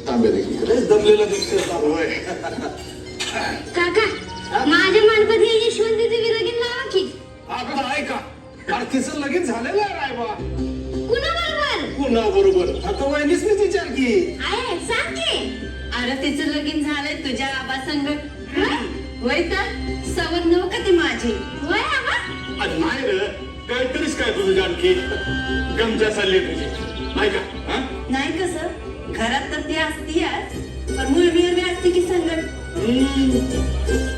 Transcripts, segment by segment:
तांबे देखील दमलेला दिसतोय होय. काका माझ्या मानपती यशवंती देवी लगीन लावा की. अगं ऐका अरे तिचं लगीन झालेलं आहे रायबा. कुणाबरोबर? कुणाबरोबर आता वहिनीच मी विचार की. आहे सांग की. अरे तिचं लगीन झालंय तुझ्या आबा संग. होय तर सवत नव का ती माझी. होय आबा. अरे नाही रे काहीतरीच काय तुझं जानकी गमजा चालली तुझी नाही का. नाही कसं घरात तर ती असतीच पण मुलगीवर बी असते की संगत.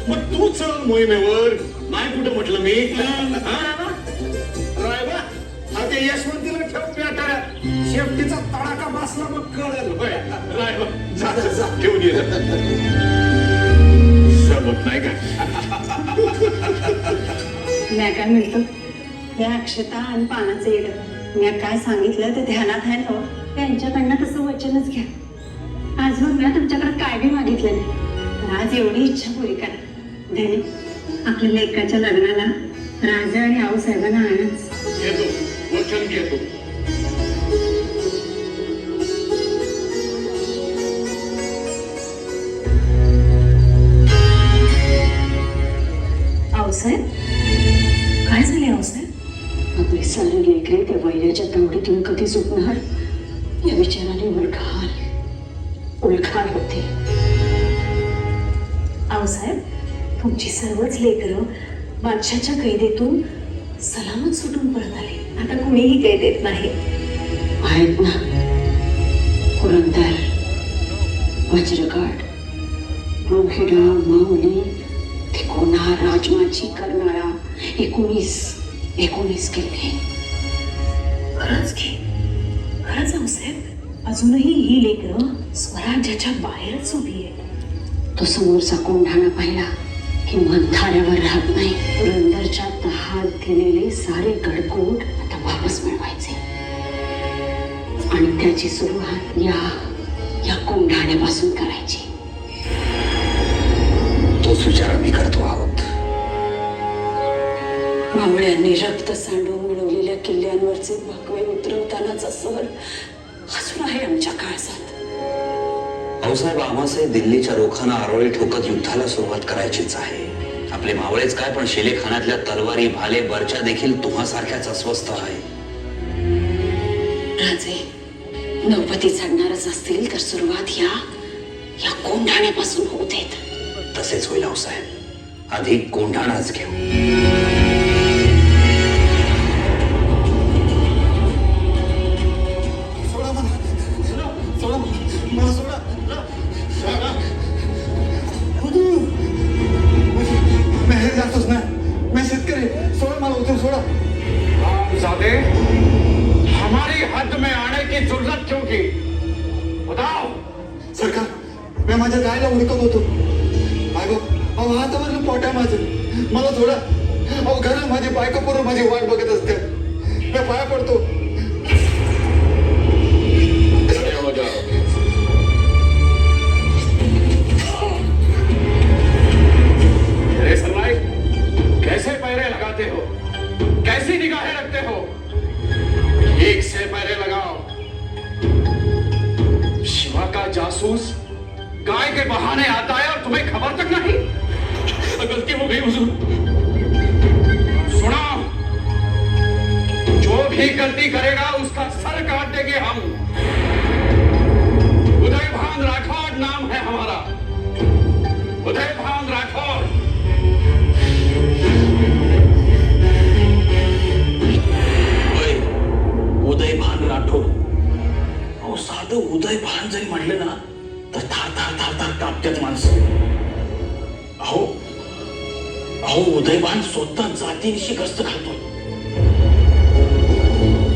मग तू चल मोहिमेवर नाही कुठं म्हटलं मी. आबा, रायबा आता यशवंतीला ठेव प्याटाळ्या शेफ्टीचा तडाखा बसला मग कळेल. होय रायबा जा जा, जा ठेवून ये सबक नाही का. मी काय म्हणतो या अक्षता आणि पानाचं येड मी काय सांगितलं ते ध्यानात आहे ना. त्यांच्याकडनं तसं वचनच घ्या. आज मग मी तुमच्याकडे काय बी मागितलं नाही पण आज एवढी इच्छा पुरी करा. धनी आपल्या लेकाच्या लग्नाला राजा आणि आऊसाहेबांना आणच. घेतो वचन घेतो. आऊसाहेब काय झाले आऊसाहेब. आपले सारे लेकरे त्या वैऱ्याच्या तावडीतून कधी सुटणार या विचाराने उलखान होते. आऊसाहेब तुमची सर्वच लेकरं बादशाच्या कैदेतून सलामत सुटून परत आले. आता कुणीही कैदेत नाही. आहेत ना पुरंदर वज्रगड रोहिडा माऊली तिकोना राजमाची कर्नाळा 19 किल्ले. खरंच की खरंच आऊसाहेब अजूनही ही लेकरं स्वराज्याच्या बाहेरच उभी आहे. तो समोरचा कोंढाणा पाहिला की मन थाऱ्यावर राहत नाही. पुरंदरच्या तहात गेलेले सारे गडकोट आता वापस मिळवायचे आणि त्याची सुरुवात या कोंढाण्यापासून करायची. तोच विचार आम्ही करतो आहोत. मावळ्यांनी रक्त सांडून मिळवलेल्या किल्ल्यांवरचे भगवे उतरवतानाचा सर अजून आहे आमच्या काळजात. भाऊसाहेब आम्हाचे दिल्लीच्या रोखांना आरोळी ठोकत युद्धाला सुरुवात करायचीच आहे. आपले मावळेच काय पण शेलेखानातल्या तलवारी भाले बर्च्या देखील तुम्हासारख्याच अस्वस्थ आहे. राजे नौपती चढणारच असतील तर सुरुवात या कोंढाण्यापासून होऊ देत. तसेच होईल भाऊसाहेब. आधी कोंढाणाच घेऊ. जातोच ना मैं शेतकरी सोडा मला उतर सोडा. रामजादे हमारी हद में आने की जरूरत क्यों की बताओ. सरकार मी माझ्या गायला उडकत होतो. अगो अहो हातावरलं पोट आहे माझं मला थोडा. अहो घरात माझी बायको पूर्ण माझी वाट बघत असते. मी पाया पडतो. अरे सरनाई कैसे पैरे लगाते हो कैसी निगाहें रखते हो. ठीक से पैरे लगाओ. शिवा का जासूस गाय के बहाने आता है और तुम्हें खबर तक नहीं. गलती हो गई हुजूर. सुना जो भी गलती करेगा उसका सर काट देंगे हम. उदयभान राठौड़ नाम है हमारा. उदयभान राठौड़. उदयभान राठोड. अहो साधं उदयभान जरी म्हटलं ना तर थार थार थार थार कापत्यात माणसं. अहो उदयभान स्वतः जातीनिशी गस्त घालतो.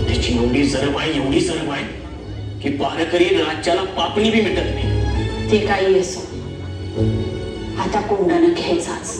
त्याची एवढी जरब आहे की पारकरी राज्याला पापणी बी मिटत नाही. ते काही असो आता कोंढाणा घ्यायचाच.